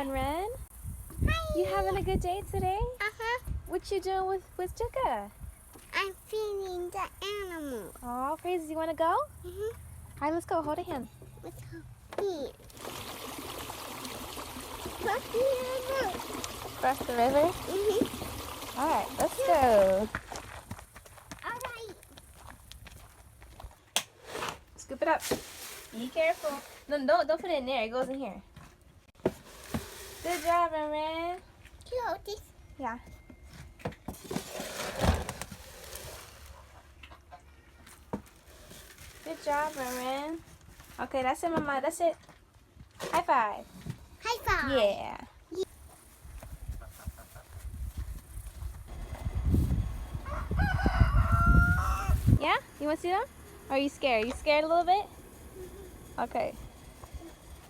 Ren Ren. Hi. You having a good day today? Uh-huh. What you doing with Jika? I'm feeding the animal. Oh, Praises, you want to go? Mm-hmm. All right, let's go. Hold a hand. Let's go. Here. Cross the river. Cross the river? Mm-hmm. All right, let's go. All right. Scoop it up. Be careful. No, don't put it in there. It goes in here. Good job, Ren Ren. Can you hold this? Yeah. Good job, Ren Ren. Okay, that's it, Mama. That's it. High five. High five. Yeah. Yeah? You want to see them? Or are you scared? You scared a little bit? Okay.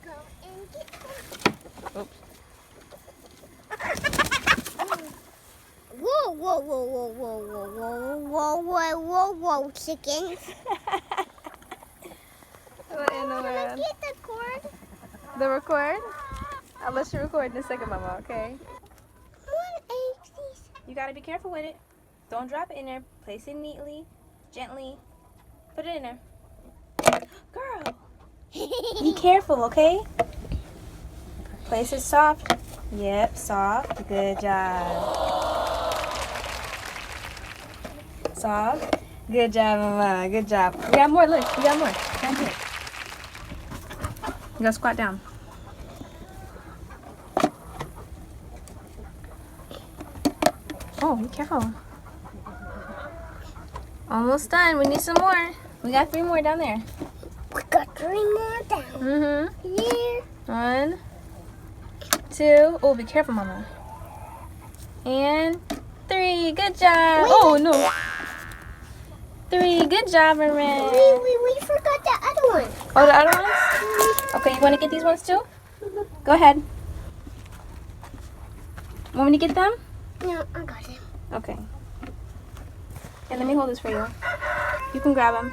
Go and get them. Oops. Whoa, whoa, whoa, whoa, whoa, whoa, whoa, whoa, whoa, whoa, whoa, chickens. What in the Can I world? get the cord? The record? I'll let you record in a second, Mama, okay? Please. You gotta be careful with it. Don't drop it in there. Place it neatly, gently. Put it in there. Girl! Be careful, okay? Place it soft. Yep, soft. Good job. Soft. Good job, Mama. Good job. We got more. Look, we got more. Down here. You gotta squat down. Oh, be careful. Almost done. We need some more. We got 3 more down there. We got 3 more down. Mm-hmm. Here. 1, 2. Oh, be careful, Mama. And 3. Good job. Wait. Oh, no. 3. Good job, Marin. We forgot the other one. Oh, the other ones? Okay, you want to get these ones too? Go ahead. Want me to get them? No, I got it. Okay. And let me hold this for you. You can grab them.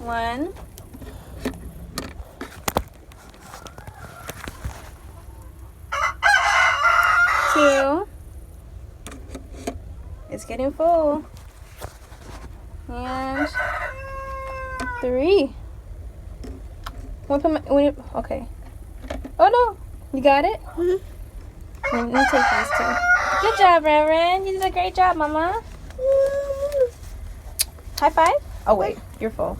1. 2. It's getting full. And 3. Okay. Oh no, you got it? Mm-hmm. Let me take these 2. Good job, Ren Ren. You did a great job, Mama. High five? Oh wait, you're full.